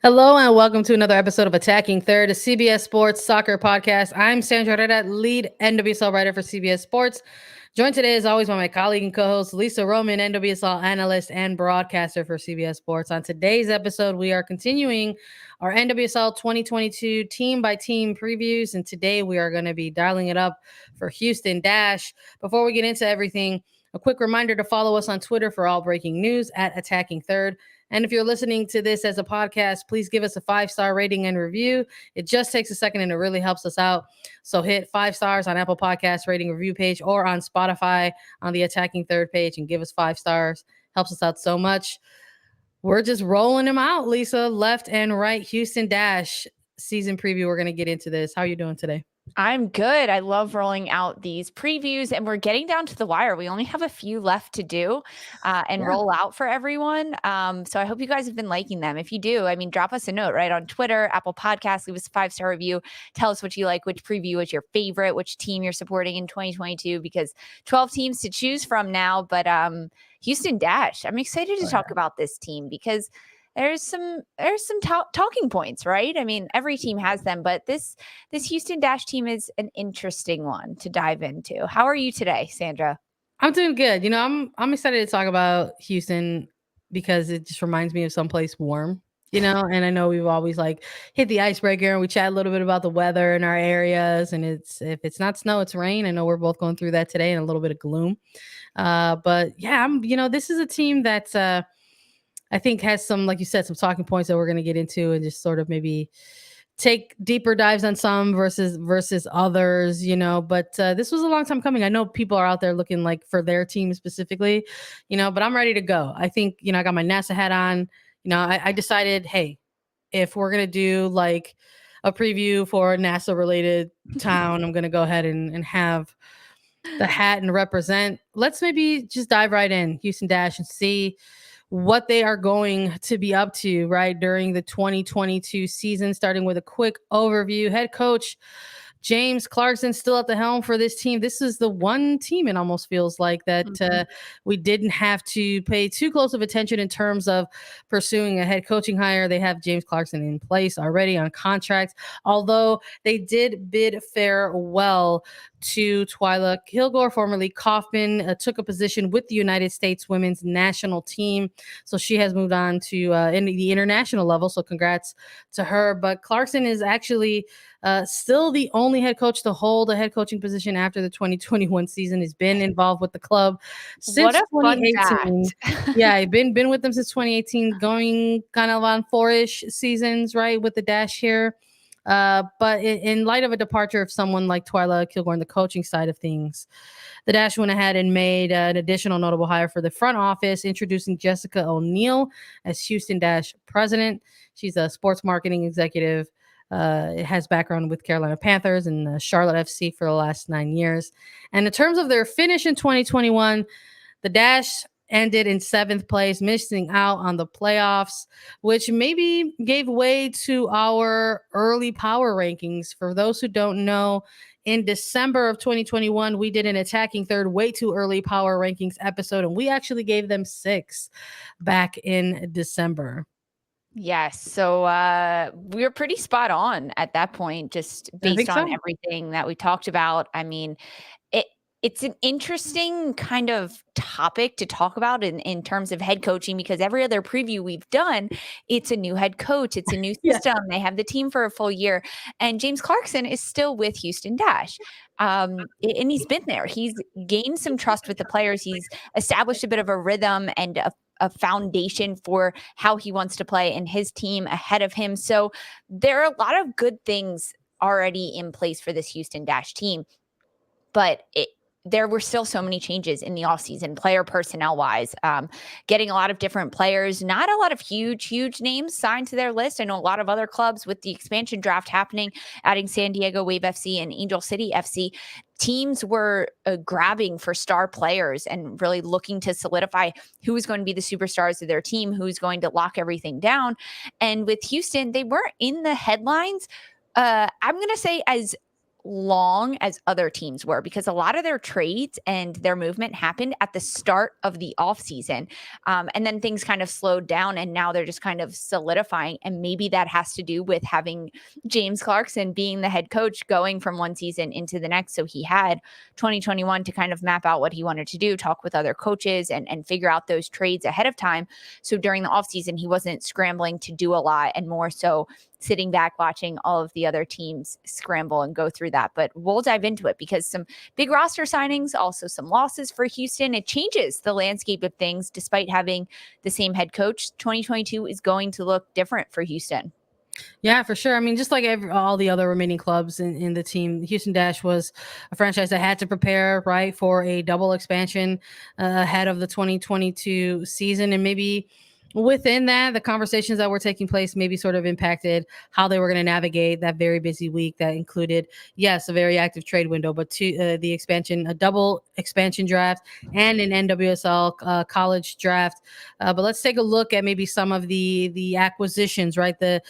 Hello and welcome to another episode of Attacking Third, a CBS Sports soccer podcast. I'm Sandra and Herrera, lead NWSL writer for CBS Sports. Joined today, as always, by my colleague and co-host Lisa Roman, NWSL analyst and broadcaster for CBS Sports. On today's episode, we are continuing our NWSL 2022 team-by-team previews, and today we are going to be dialing it up for Houston Dash. Before we get into everything, a quick reminder to follow us on Twitter for all breaking news at Attacking Third. And if you're listening to this as a podcast, please give us a 5-star rating and review. It just takes a second and it really helps us out. So hit 5 stars on Apple Podcast rating review page or on Spotify on the Attacking Third page and give us 5 stars. Helps us out so much. We're just rolling them out, Lisa. Left and right. Houston Dash season preview. We're going to get into this. How are you doing today? I'm good. I love rolling out these previews, and we're getting down to the wire. We only have a few left to do and roll out for everyone. So I hope you guys have been liking them. If you do, drop us a note right on Twitter, Apple Podcasts, leave us a 5-star review. Tell us what you like, which preview was your favorite, which team you're supporting in 2022, because 12 teams to choose from now. But Houston Dash, I'm excited to talk about this team because there's some talking points, right? I mean, every team has them, but this Houston Dash team is an interesting one to dive into. How are you today, Sandra? I'm doing good. I'm excited to talk about Houston because it just reminds me of someplace warm. And I know we've always hit the icebreaker and we chat a little bit about the weather in our areas. And if it's not snow, it's rain. I know we're both going through that today and a little bit of gloom. But yeah, this is a team that's I think has some, like you said, some talking points that we're going to get into and just sort of maybe take deeper dives on some versus others, but this was a long time coming. I know people are out there looking like for their team specifically, but I'm ready to go. I think, I got my NASA hat on. I decided, hey, if we're going to do like a preview for a NASA related town, I'm going to go ahead and have the hat and represent. Let's maybe just dive right in Houston Dash and see what they are going to be up to right during the 2022 season, starting with a quick overview. Head coach James Clarkson still at the helm for this team. This is the one team it almost feels like that we didn't have to pay too close of attention in terms of pursuing a head coaching hire. They have James Clarkson in place already on contract, although they did bid farewell to Twyla Kilgore, formerly Kaufman, took a position with the United States women's national team. So she has moved on to in the international level. So congrats to her. But Clarkson is actually still the only head coach to hold a head coaching position after the 2021 season. Has been involved with the club since What a fun 2018. fact. Yeah, been with them since 2018, going kind of on 4-ish seasons, right, with the Dash here. But in light of a departure of someone like Twyla Kilgore on the coaching side of things, the Dash went ahead and made an additional notable hire for the front office, introducing Jessica O'Neill as Houston Dash president. She's a sports marketing executive. It has background with Carolina Panthers and Charlotte FC for the last 9 years. And in terms of their finish in 2021, the Dash ended in 7th place, missing out on the playoffs, which maybe gave way to our early power rankings. For those who don't know, in December of 2021, we did an Attacking Third way too early power rankings episode, and we actually gave them 6 back in December. Yes. So we were pretty spot on at that point, just based on everything that we talked about. I mean, it's an interesting kind of topic to talk about in terms of head coaching, because every other preview we've done, it's a new head coach, it's a new system. They have the team for a full year, and James Clarkson is still with Houston Dash. And he's been there. He's gained some trust with the players. He's established a bit of a rhythm and a foundation for how he wants to play and his team ahead of him. So there are a lot of good things already in place for this Houston Dash team, but there were still so many changes in the offseason, player personnel wise, getting a lot of different players, not a lot of huge names signed to their list. I know a lot of other clubs with the expansion draft happening, adding San Diego Wave FC and Angel City FC. Teams were grabbing for star players and really looking to solidify who is going to be the superstars of their team, who's going to lock everything down. And with Houston, they weren't in the headlines, I'm going to say, as long as other teams were, because a lot of their trades and their movement happened at the start of the offseason. And then things kind of slowed down, and now they're just kind of solidifying. And maybe that has to do with having James Clarkson being the head coach going from one season into the next. So he had 2021 to kind of map out what he wanted to do, talk with other coaches, and figure out those trades ahead of time. So during the offseason, he wasn't scrambling to do a lot, and more so sitting back watching all of the other teams scramble and go through that. But we'll dive into it, because some big roster signings, also some losses for Houston. It changes the landscape of things. Despite having the same head coach, 2022 is going to look different for Houston. Yeah, for sure. I mean, just like all the other remaining clubs in the team, Houston Dash was a franchise that had to prepare, right, for a double expansion ahead of the 2022 season. And maybe within that, the conversations that were taking place maybe sort of impacted how they were going to navigate that very busy week that included, yes, a very active trade window, but the expansion, a double expansion draft, and an NWSL college draft. But let's take a look at maybe some of the acquisitions, right? The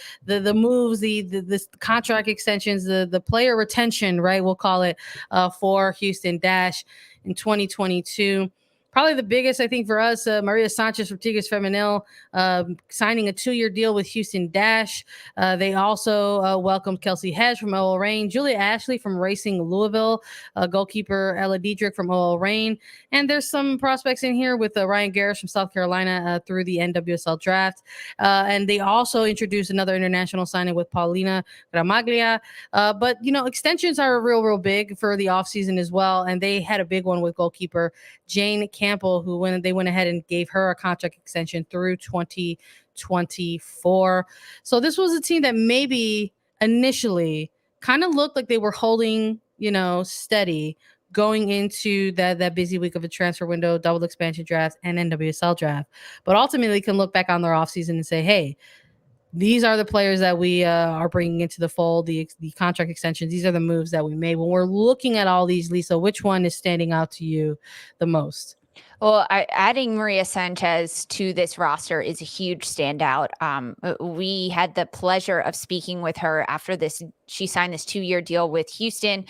moves, the contract extensions, the player retention, right? We'll call it for Houston Dash in 2022. Probably the biggest, I think, for us, Maria Sanchez from Tigres Femenil signing a 2-year deal with Houston Dash. They also welcomed Kelsey Hedge from OL Reign, Julia Ashley from Racing Louisville, goalkeeper Ella Diedrich from OL Reign. And there's some prospects in here with Ryan Garris from South Carolina through the NWSL draft. And they also introduced another international signing with Paulina Gramaglia. But, extensions are real big for the offseason as well. And they had a big one with goalkeeper Jane Campbell, who they went ahead and gave her a contract extension through 2024. So this was a team that maybe initially kind of looked like they were holding, steady going into that busy week of a transfer window, double expansion draft, and NWSL draft. But ultimately can look back on their offseason and say, hey, these are the players that we are bringing into the fold, the contract extensions. These are the moves that we made. When we're looking at all these, Lisa, which one is standing out to you the most? Well, adding Maria Sanchez to this roster is a huge standout. We had the pleasure of speaking with her after this. She signed this 2-year deal with Houston.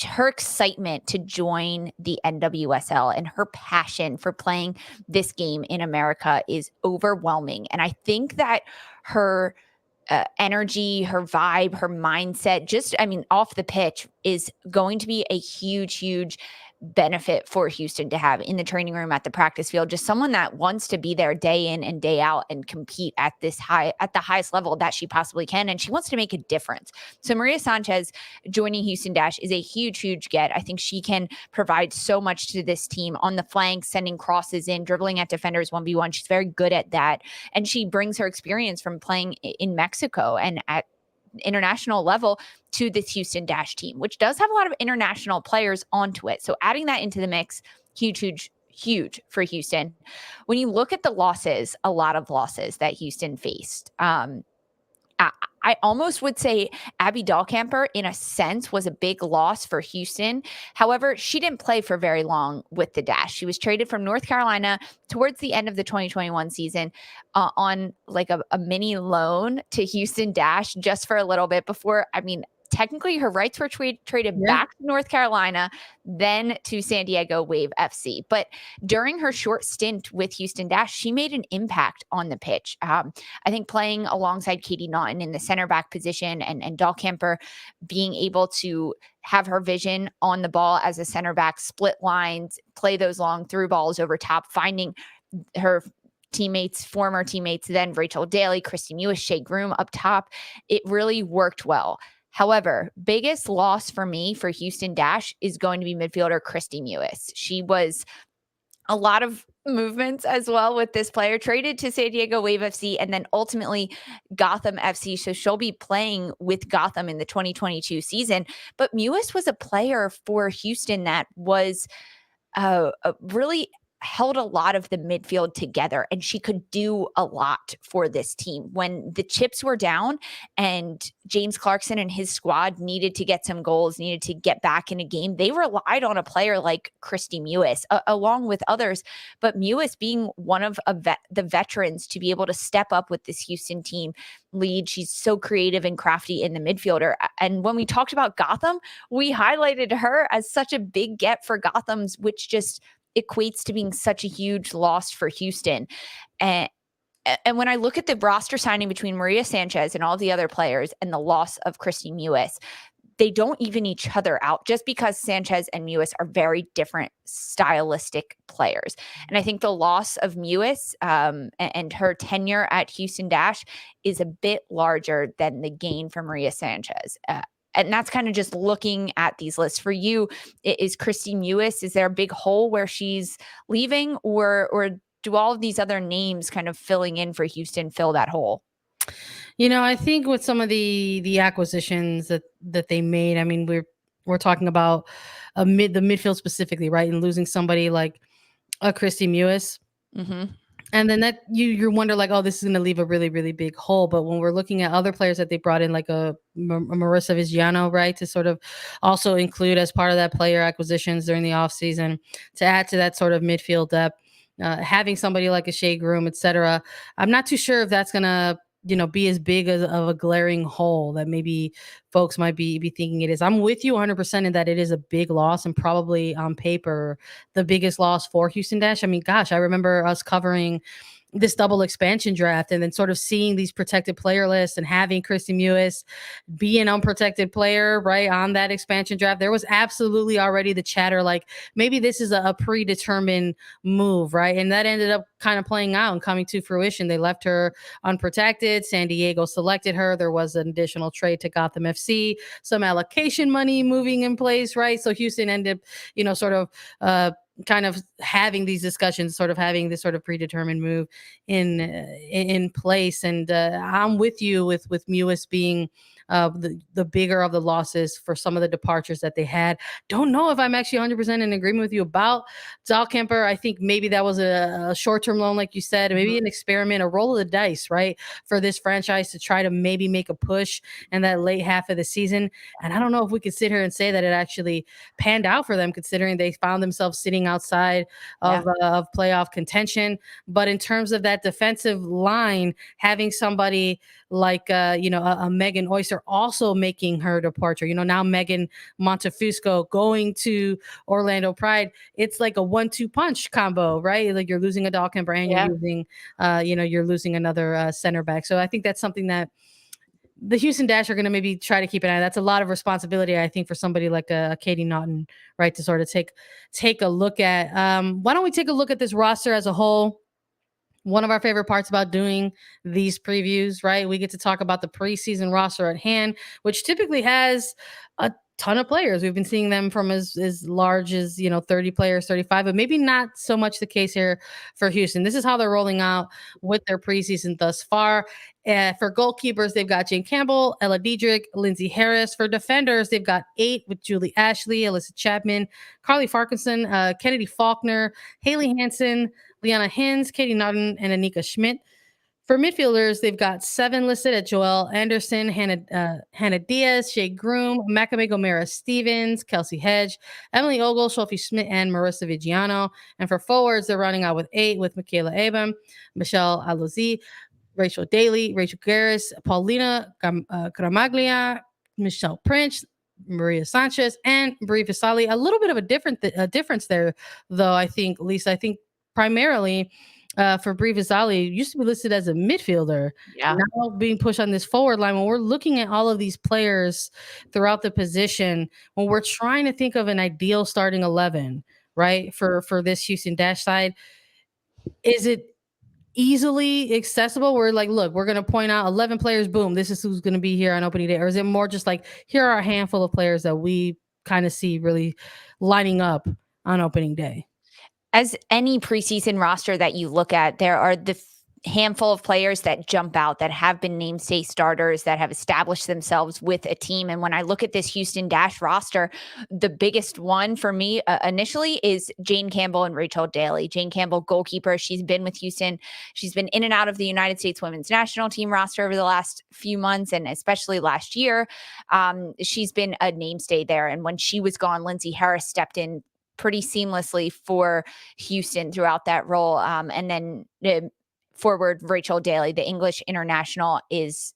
Her excitement to join the NWSL and her passion for playing this game in America is overwhelming. And I think that her energy, her vibe, her mindset, off the pitch is going to be a huge benefit for Houston to have in the training room, at the practice field. Just someone that wants to be there day in and day out and compete at the highest level that she possibly can. And she wants to make a difference. So Maria Sanchez joining Houston Dash is a huge get. I think she can provide so much to this team on the flanks, sending crosses in, dribbling at defenders 1v1. She's very good at that. And she brings her experience from playing in Mexico and at international level to this Houston Dash team, which does have a lot of international players onto it. So adding that into the mix, huge for Houston. When you look at the losses, a lot of losses that Houston faced, I almost would say Abby Dahlkemper, in a sense, was a big loss for Houston. However, she didn't play for very long with the Dash. She was traded from North Carolina towards the end of the 2021 season on like a mini loan to Houston Dash just for a little bit before, technically her rights were traded back to North Carolina, then to San Diego Wave FC. But during her short stint with Houston Dash, she made an impact on the pitch. I think playing alongside Katie Naughton in the center back position and Dahlkemper being able to have her vision on the ball as a center back, split lines, play those long through balls over top, finding her former teammates, then Rachel Daly, Kristie Mewis, Shea Groom up top. It really worked well. However, biggest loss for me for Houston Dash is going to be midfielder Kristie Mewis. She was a lot of movements as well with this player, traded to San Diego Wave FC and then ultimately Gotham FC. So she'll be playing with Gotham in the 2022 season. But Mewis was a player for Houston that was really held a lot of the midfield together, and she could do a lot for this team. When the chips were down and James Clarkson and his squad needed to get some goals, needed to get back in a game, they relied on a player like Kristie Mewis, along with others. But Mewis being one of the veterans to be able to step up with this Houston team, lead. She's so creative and crafty in the midfielder. And when we talked about Gotham, we highlighted her as such a big get for Gotham's, which just equates to being such a huge loss for Houston. And when I look at the roster signing between Maria Sanchez and all the other players and the loss of Kristie Mewis, they don't even each other out, just because Sanchez and Mewis are very different stylistic players. And I think the loss of Mewis and her tenure at Houston Dash is a bit larger than the gain for Maria Sanchez. And that's kind of just looking at these lists. For you, is Kristie Mewis, is there a big hole where she's leaving, or do all of these other names kind of filling in for Houston fill that hole? I think with some of the acquisitions that they made, I mean, we're talking about the midfield specifically, right? And losing somebody like a Kristie Mewis. Mm-hmm. And then that you wonder like, oh, this is going to leave a really, really big hole. But when we're looking at other players that they brought in, like a Marissa Vigiano, right, to sort of also include as part of that player acquisitions during the offseason to add to that sort of midfield depth, having somebody like a Shea Groom, et cetera, I'm not too sure if that's going to be as big of a glaring hole that maybe folks might be thinking it is. I'm with you 100% in that it is a big loss, and probably on paper the biggest loss for Houston Dash. I mean, gosh, I remember us covering this double expansion draft and then sort of seeing these protected player lists and having Kristie Mewis be an unprotected player, right, on that expansion draft. There was absolutely already the chatter like maybe this is a predetermined move, right? And that ended up kind of playing out and coming to fruition. They left her unprotected. San Diego selected her. There was an additional trade to Gotham FC, some allocation money moving in place, right? So Houston ended up, sort of kind of having these discussions, sort of having this sort of predetermined move in place. And I'm with you with Mewis being the bigger of the losses for some of the departures that they had. Don't know if I'm actually 100% in agreement with you about Dahlkemper. I think maybe that was a short-term loan, like you said, maybe an experiment, a roll of the dice, right, for this franchise to try to maybe make a push in that late half of the season. And I don't know if we could sit here and say that it actually panned out for them, considering they found themselves sitting outside of playoff contention. But in terms of that defensive line, having somebody like a Megan Oyster also making her departure. Now Megan Montefusco going to Orlando Pride. It's like a 1-2 punch combo, right? Like you're losing a Dahlkemper and you're losing another center back. So I think that's something that the Houston Dash are going to maybe try to keep an eye on. That's a lot of responsibility, I think, for somebody like Katie Naughton, right, to sort of take a look at. Why don't we take a look at this roster as a whole? One of our favorite parts about doing these previews, right? We get to talk about the preseason roster at hand, which typically has a ton of players. We've been seeing them from as large as 30 players, 35, but maybe not so much the case here for Houston. This is how they're rolling out with their preseason thus far. For goalkeepers, they've got Jane Campbell, Ella Diedrich, Lindsay Harris. For defenders, they've got 8 with Julie Ashley, Alyssa Chapman, Carly Farquharson, Kennedy Faulkner, Haley Hansen, Liana Hins, Katie Naughton, and Anika Schmidt. For midfielders, they've got 7 listed at Joelle Anderson, Hannah Diaz, Shea Groom, Makame Gomera Stevens, Kelsey Hedge, Emily Ogle, Sophie Schmidt, and Marissa Vigiano. And for forwards, they're running out with 8 with Michaela Abam, Michelle Alozi, Rachel Daly, Rachel Garris, Paulina Gramaglia, Michelle Prince, Maria Sanchez, and Brie Visali. A little bit of a difference there, though, I think, Lisa. I think primarily for Brie Visali, used to be listed as a midfielder. Now being pushed on this forward line. When we're looking at all of these players throughout the position, when we're trying to think of an ideal starting 11, right, for this Houston Dash side, is it easily accessible? We're like, look, we're going to point out 11 players, boom, this is who's going to be here on opening day? Or is it more just like, here are a handful of players that we kind of see really lining up on opening day? As any preseason roster that you look at, there are the handful of players that jump out, that have been namesake starters, that have established themselves with a team. And when I look at this Houston Dash roster, the biggest one for me initially is Jane Campbell and Rachel Daly. Jane Campbell, goalkeeper. She's been with Houston. She's been in and out of the United States women's national team roster over the last few months, and especially last year. She's been a namestay there. And when she was gone, Lindsay Harris stepped in pretty seamlessly for Houston throughout that role. And then forward Rachel Daly, the English international, is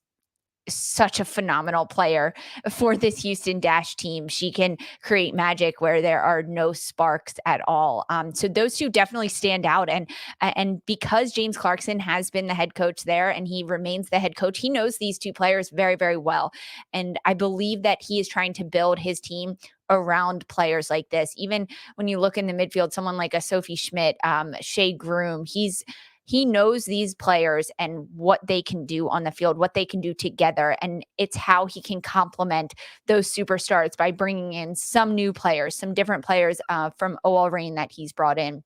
such a phenomenal player for this Houston Dash team. She can create magic where there are no sparks at all. So those two definitely stand out. And because James Clarkson has been the head coach there and he remains the head coach, he knows these two players very, very well. And I believe that he is trying to build his team around players like this. Even when you look in the midfield, someone like a Sophie Schmidt, Shea Groom, he knows these players and what they can do on the field, what they can do together. And it's how he can complement those superstars by bringing in some new players, some different players from OL Reign that he's brought in.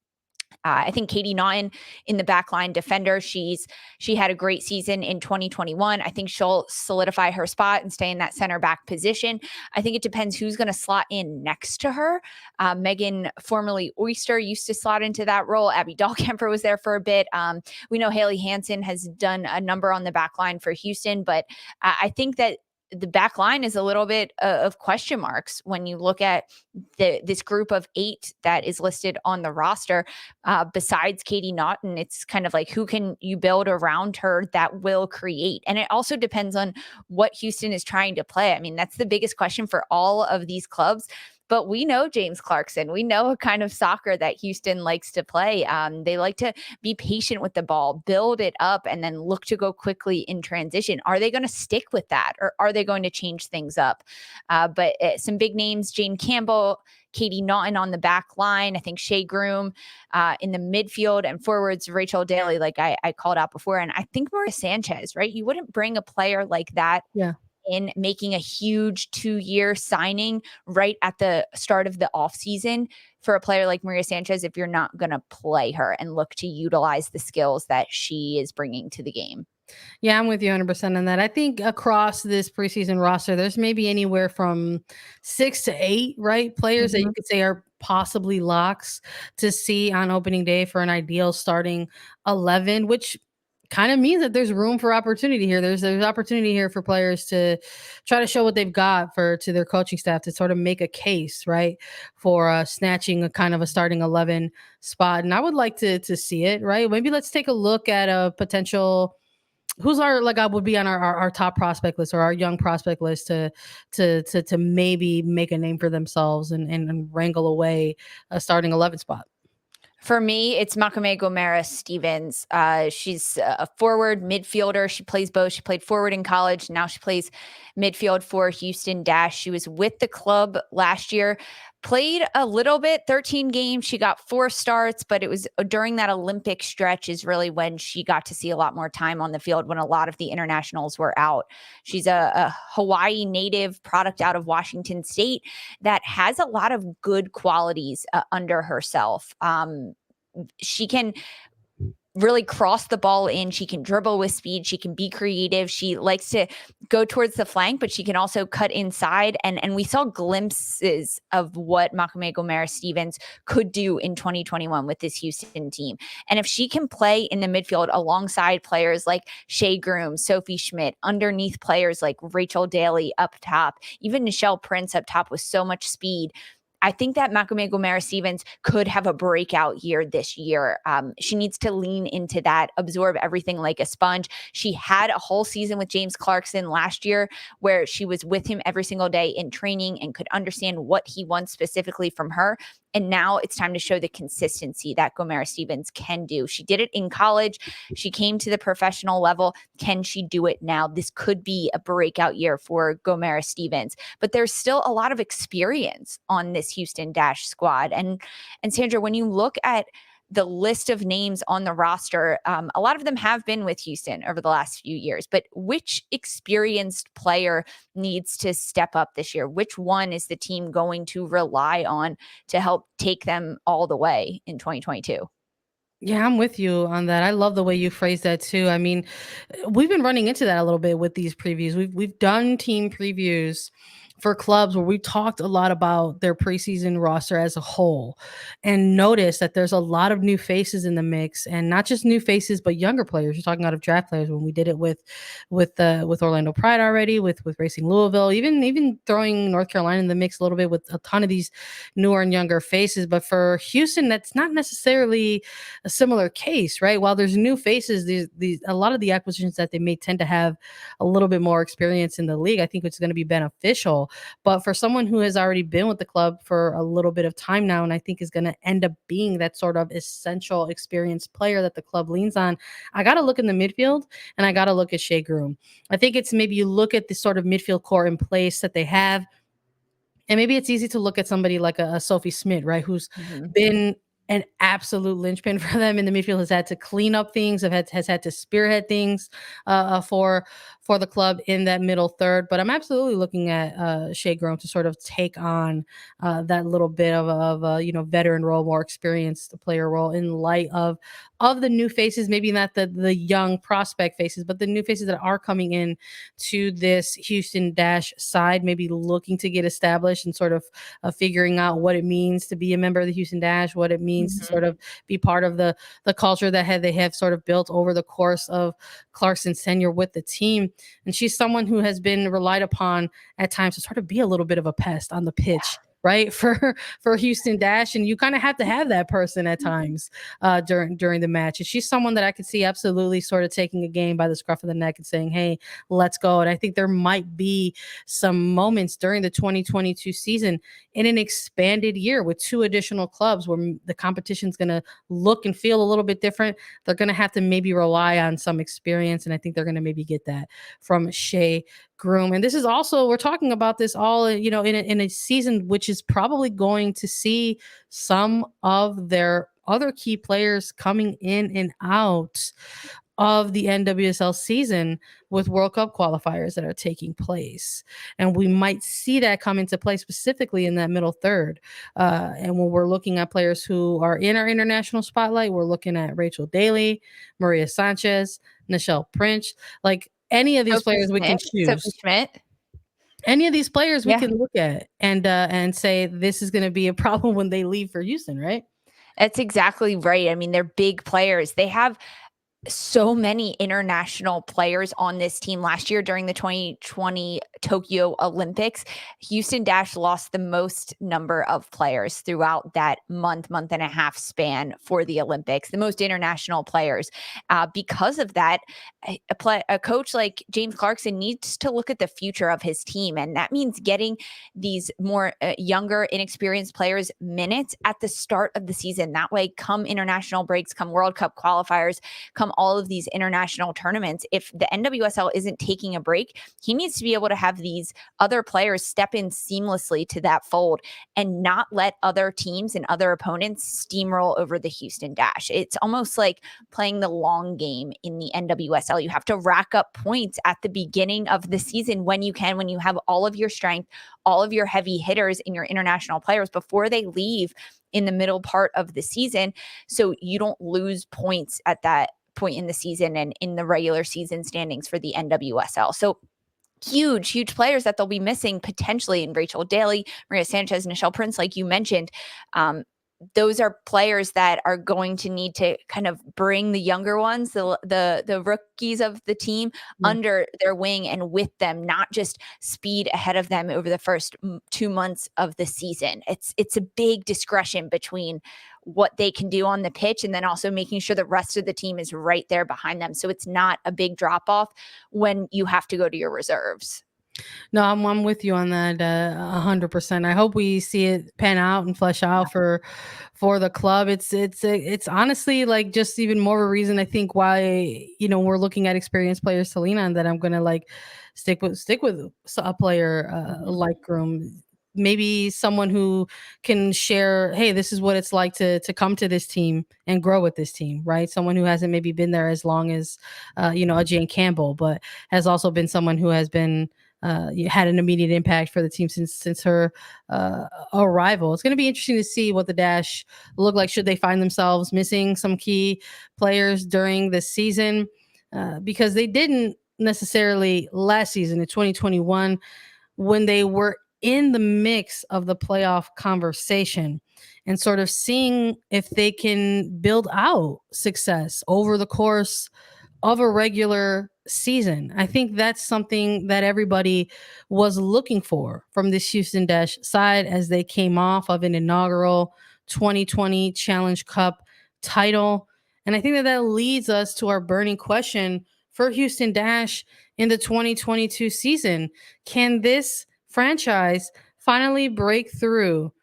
I think Katie Naughton in the backline defender, she had a great season in 2021. I think she'll solidify her spot and stay in that center back position. I think it depends who's going to slot in next to her. Megan, formerly Oyster, used to slot into that role. Abby Dahlkemper was there for a bit. We know Haley Hansen has done a number on the backline for Houston, but I think that the back line is a little bit of question marks when you look at this group of 8 that is listed on the roster. Besides Katie Naughton, it's kind of like, who can you build around her that will create? And it also depends on what Houston is trying to play. I mean, that's the biggest question for all of these clubs. But we know James Clarkson. We know a kind of soccer that Houston likes to play. They like to be patient with the ball, build it up, and then look to go quickly in transition. Are they going to stick with that, or are they going to change things up? But some big names: Jane Campbell, Katie Naughton on the back line. I think Shea Groom in the midfield, and forwards Rachel Daly, like I called out before. And I think Maria Sanchez, right? You wouldn't bring a player like that in, making a huge 2-year signing right at the start of the offseason for a player like Maria Sanchez if you're not going to play her and look to utilize the skills that she is bringing to the game. Yeah, I'm with you 100% on that. I think across this preseason roster, there's maybe anywhere from 6 to 8, right? Players that you could say are possibly locks to see on opening day for an ideal starting 11, which kind of means that there's room for opportunity here. There's opportunity here for players to try to show what they've got to their coaching staff to sort of make a case, right, for snatching a kind of a starting 11 spot. And I would like to see it, right? Maybe let's take a look at a potential. Who's our would be on our top prospect list or our young prospect list to maybe make a name for themselves and wrangle away a starting 11 spot? For me, it's Makame Gomera Stevens. She's a forward midfielder. She plays both. She played forward in college. Now she plays midfield for Houston Dash. She was with the club last year, played a little bit, 13 games. She got 4 starts, but it was during that Olympic stretch is really when she got to see a lot more time on the field when a lot of the internationals were out. She's a Hawaii native, product out of Washington State, that has a lot of good qualities under herself. She can really cross the ball in. She can dribble with speed. She can be creative. She likes to go towards the flank, but she can also cut inside. And we saw glimpses of what Makame Gomera Stevens could do in 2021 with this Houston team. And if she can play in the midfield alongside players like Shea Groom, Sophie Schmidt, underneath players like Rachel Daly up top, even Nichelle Prince up top with so much speed, I think that Makame Gomera Stevens could have a breakout year this year. She needs to lean into that, absorb everything like a sponge. She had a whole season with James Clarkson last year where she was with him every single day in training and could understand what he wants specifically from her. And now it's time to show the consistency that Gomera Stevens can do. She did it in college. She came to the professional level. Can she do it now? This could be a breakout year for Gomera Stevens. But there's still a lot of experience on this Houston Dash squad. And Sandra, when you look at the list of names on the roster, a lot of them have been with Houston over the last few years, but which experienced player needs to step up this year? Which one is the team going to rely on to help take them all the way in 2022? Yeah, I'm with you on that. I love the way you phrase that too. I mean, we've been running into that a little bit with these previews. We've done team previews for clubs where we talked a lot about their preseason roster as a whole, and noticed that there's a lot of new faces in the mix, and not just new faces but younger players. You're talking out of draft players. When we did it with Orlando Pride already, with Racing Louisville, even throwing North Carolina in the mix a little bit with a ton of these newer and younger faces. But for Houston, that's not necessarily a similar case, right? While there's new faces, these a lot of the acquisitions that they may tend to have a little bit more experience in the league. I think it's going to be beneficial. But for someone who has already been with the club for a little bit of time now, and I think is going to end up being that sort of essential experienced player that the club leans on, I got to look in the midfield, and I got to look at Shea Groom. I think it's maybe you look at the sort of midfield core in place that they have, and maybe it's easy to look at somebody like a Sophie Smith, right? Who's been an absolute linchpin for them in the midfield, has had to clean up things, has had to spearhead things for the club in that middle third. But I'm absolutely looking at Shea Groom to sort of take on that little bit of a veteran role, more experienced player role in light of the new faces, maybe not the young prospect faces, but the new faces that are coming in to this Houston Dash side, maybe looking to get established and sort of figuring out what it means to be a member of the Houston Dash, what it means to sort of be part of the culture that they have sort of built over the course of Clarkson's tenure with the team. And she's someone who has been relied upon at times to sort of be a little bit of a pest on the pitch, right, for Houston Dash, and you kind of have to have that person at times during the match. And she's someone that I could see absolutely sort of taking a game by the scruff of the neck and saying, "Hey, let's go." And I think there might be some moments during the 2022 season in an expanded year with 2 additional clubs where the competition's going to look and feel a little bit different. They're going to have to maybe rely on some experience, and I think they're going to maybe get that from Shea Groom. And this is also, we're talking about this all, in a season which is probably going to see some of their other key players coming in and out of the NWSL season with World Cup qualifiers that are taking place. And we might see that come into play specifically in that middle third. And when we're looking at players who are in our international spotlight, we're looking at Rachel Daly, Maria Sanchez, Nichelle Prince, like any of these players we can choose. Sophie Schmidt. Any of these players we can look at and say this is going to be a problem when they leave for Houston, right? That's exactly right. I mean, they're big players. They have so many international players on this team. Last year during the 2020 Tokyo Olympics, Houston Dash lost the most number of players throughout that month and a half span for the Olympics, the most international players. Because of that, a coach like James Clarkson needs to look at the future of his team. And that means getting these more younger, inexperienced players minutes at the start of the season. That way, come international breaks, come World Cup qualifiers, come all of these international tournaments, if the NWSL isn't taking a break, he needs to be able to have these other players step in seamlessly to that fold and not let other teams and other opponents steamroll over the Houston Dash. It's almost like playing the long game in the NWSL. You have to rack up points at the beginning of the season when you can, when you have all of your strength, all of your heavy hitters in your international players before they leave in the middle part of the season, so you don't lose points at that point in the season and in the regular season standings for the NWSL. So huge players that they'll be missing potentially in Rachel Daly, Maria Sanchez, Nichelle Prince, like you mentioned. Those are players that are going to need to kind of bring the younger ones, the rookies of the team under their wing and with them, not just speed ahead of them over the first 2 months of the season. It's a big discretion between what they can do on the pitch and then also making sure the rest of the team is right there behind them. So it's not a big drop off when you have to go to your reserves. No, I'm with you on that 100%. I hope we see it pan out and flesh out for the club. It's honestly like just even more of a reason I think why we're looking at experienced players to lean on, that I'm gonna like stick with a player like Groom. Maybe someone who can share, hey, this is what it's like to come to this team and grow with this team, right? Someone who hasn't maybe been there as long as a Jane Campbell, but has also been someone who has been had an immediate impact for the team since her arrival. It's going to be interesting to see what the Dash look like. Should they find themselves missing some key players during the season? Because they didn't necessarily last season in 2021 when they were in the mix of the playoff conversation and sort of seeing if they can build out success over the course of a regular season. I think that's something that everybody was looking for from this Houston Dash side as they came off of an inaugural 2020 Challenge Cup title. And I think that leads us to our burning question for Houston Dash in the 2022 season. Can this franchise finally break through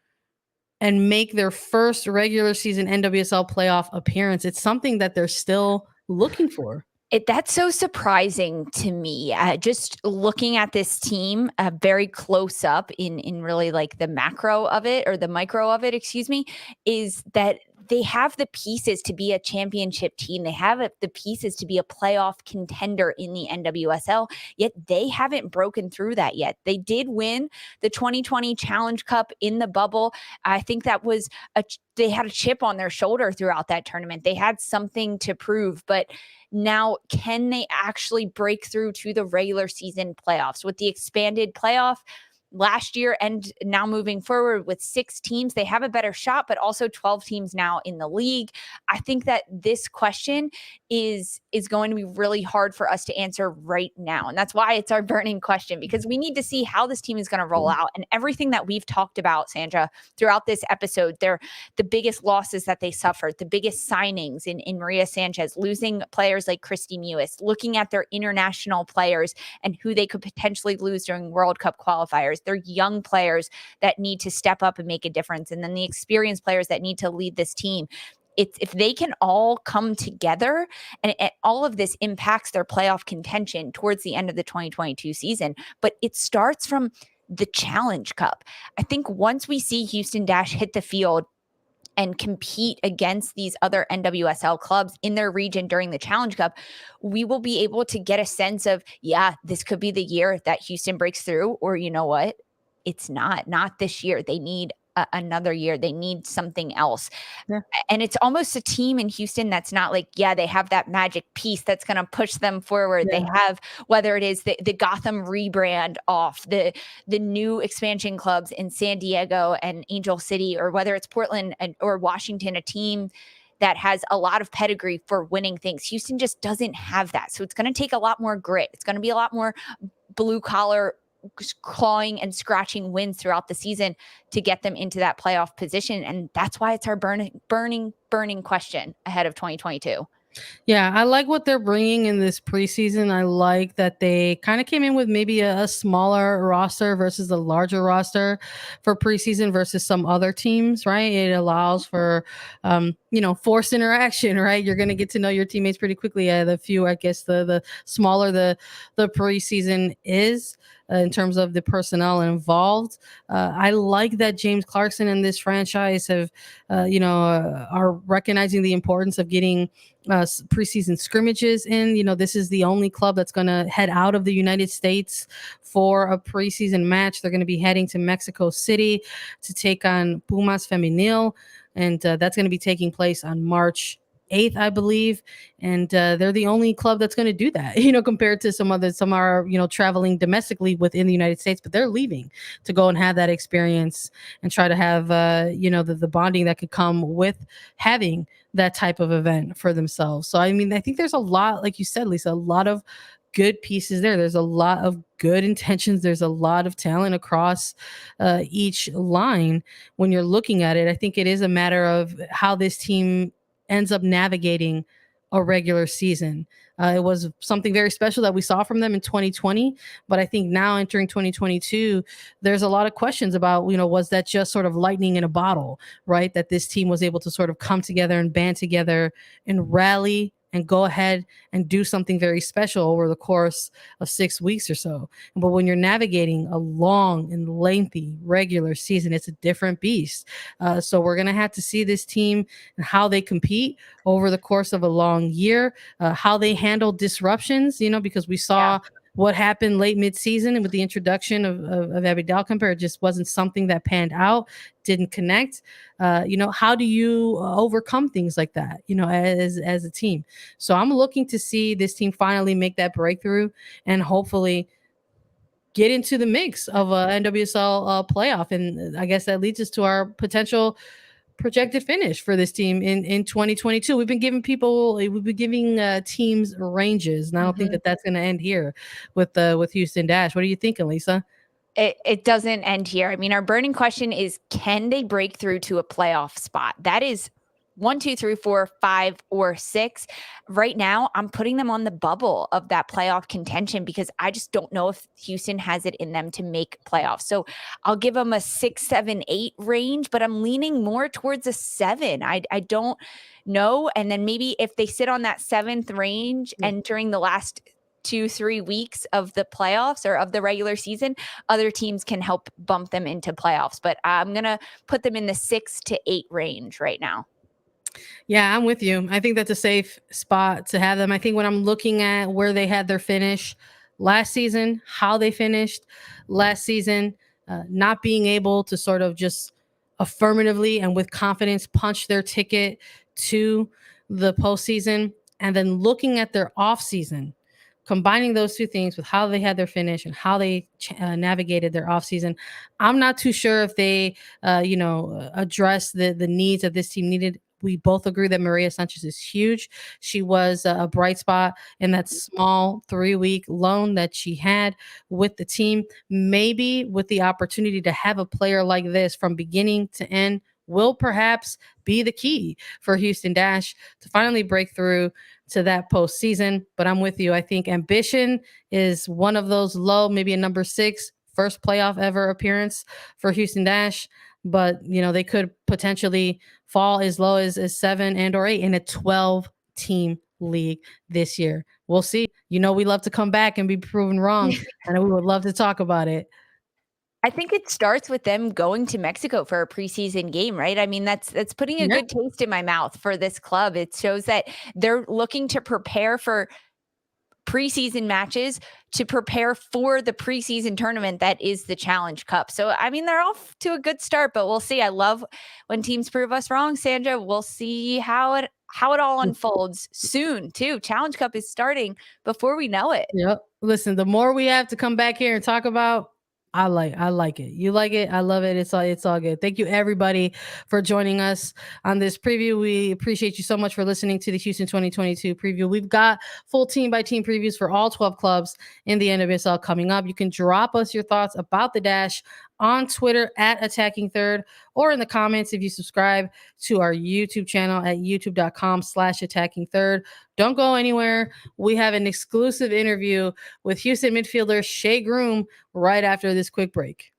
and make their first regular season NWSL playoff appearance? It's something that they're still looking for. That's so surprising to me. Just looking at this team very close up in really like the macro of it, or the micro of it, excuse me, is that they have the pieces to be a championship team. They have the pieces to be a playoff contender in the NWSL, yet they haven't broken through that yet. They did win the 2020 Challenge Cup in the bubble. I think that was they had a chip on their shoulder throughout that tournament. They had something to prove, but now can they actually break through to the regular season playoffs with the expanded playoff last year and now moving forward with 6 teams? They have a better shot, but also 12 teams now in the league. I think that this question is going to be really hard for us to answer right now. And that's why it's our burning question, because we need to see how this team is going to roll out. And everything that we've talked about, Sandra, throughout this episode, they're the biggest losses that they suffered, the biggest signings in Maria Sanchez, losing players like Kristie Mewis, looking at their international players and who they could potentially lose during World Cup qualifiers. They're young players that need to step up and make a difference. And then the experienced players that need to lead this team. If they can all come together, and all of this impacts their playoff contention towards the end of the 2022 season. But it starts from the Challenge Cup. I think once we see Houston Dash hit the field and compete against these other NWSL clubs in their region during the Challenge Cup, we will be able to get a sense of, yeah, this could be the year that Houston breaks through, or you know what? It's not this year. They need another year. They need something else. Yeah. And it's almost a team in Houston that's not like, yeah, they have that magic piece that's going to push them forward. Yeah. They have, whether it is the Gotham rebrand off, the new expansion clubs in San Diego and Angel City, or whether it's Portland or Washington, a team that has a lot of pedigree for winning things. Houston just doesn't have that. So it's going to take a lot more grit. It's going to be a lot more blue collar clawing and scratching wins throughout the season to get them into that playoff position. And that's why it's our burning question ahead of 2022. Yeah, I like what they're bringing in this preseason. I like that they kind of came in with maybe a smaller roster versus a larger roster for preseason versus some other teams, right? It allows for, forced interaction, right? You're going to get to know your teammates pretty quickly. The fewer, I guess, the smaller the preseason is. In terms of the personnel involved, I like that James Clarkson and this franchise have, are recognizing the importance of getting preseason scrimmages in. This is the only club that's going to head out of the United States for a preseason match. They're going to be heading to Mexico City to take on Pumas Femenil, and that's going to be taking place on March 8th, I believe, and they're the only club that's going to do that, compared to some are traveling domestically within the United States, but they're leaving to go and have that experience and try to have the bonding that could come with having that type of event for themselves. So I think there's a lot, like you said, Lisa, a lot of good pieces there. There's a lot of good intentions. There's a lot of talent across each line. When you're looking at it, I think it is a matter of how this team ends up navigating a regular season. It was something very special that we saw from them in 2020, but I think now entering 2022, there's a lot of questions about, was that just sort of lightning in a bottle, right? That this team was able to sort of come together and band together and rally and go ahead and do something very special over the course of 6 weeks or so. But when you're navigating a long and lengthy regular season, it's a different beast. So we're going to have to see this team and how they compete over the course of a long year, how they handle disruptions, because we saw what happened late mid-season and with the introduction of Abby Dalkemper, it just wasn't something that panned out, didn't connect. How do you overcome things like that, as a team? So I'm looking to see this team finally make that breakthrough and hopefully get into the mix of a NWSL playoff. And I guess that leads us to our potential projected finish for this team in 2022. We've been giving teams ranges, and I don't think that that's going to end here with Houston Dash. What are you thinking, Lisa? It doesn't end here. I mean, our burning question is, can they break through to a playoff spot? That is 1, 2, 3, 4, 5, or 6. Right now, I'm putting them on the bubble of that playoff contention because I just don't know if Houston has it in them to make playoffs. So I'll give them a 6, 7, 8 range, but I'm leaning more towards a 7. I don't know. And then maybe if they sit on that 7th range entering the last 2-3 weeks of the playoffs or of the regular season, other teams can help bump them into playoffs. But I'm going to put them in the 6 to 8 range right now. Yeah, I'm with you. I think that's a safe spot to have them. I think when I'm looking at where they had their finish last season, how they finished last season, not being able to sort of just affirmatively and with confidence punch their ticket to the postseason, and then looking at their offseason, combining those two things with how they had their finish and how they navigated their offseason, I'm not too sure if they, address the needs that this team needed. We both agree that Maria Sanchez is huge. She was a bright spot in that small 3-week loan that she had with the team. Maybe with the opportunity to have a player like this from beginning to end will perhaps be the key for Houston Dash to finally break through to that postseason. But I'm with you. I think ambition is one of those low, maybe a number 6, first playoff ever appearance for Houston Dash. But, they could potentially fall as low as 7 and or 8 in a 12-team league this year. We'll see. We love to come back and be proven wrong, and we would love to talk about it. I think it starts with them going to Mexico for a preseason game, right? I mean, that's putting a good taste in my mouth for this club. It shows that they're looking to prepare for preseason matches to prepare for the preseason tournament that is the Challenge Cup. So, I mean, they're off to a good start, but we'll see. I love when teams prove us wrong, Sandra. We'll see how it all unfolds soon, too. Challenge Cup is starting before we know it. Yep. Listen, the more we have to come back here and talk about, I like it. You like it. I love it. It's all good. Thank you everybody for joining us on this preview. We appreciate you so much for listening to the Houston 2022 preview. We've got full team by team previews for all 12 clubs in the NWSL coming up. You can drop us your thoughts about the Dash on Twitter at Attacking Third, or in the comments if you subscribe to our YouTube channel at youtube.com/Attacking Third. Don't go anywhere. We have an exclusive interview with Houston midfielder Shea Groom right after this quick break.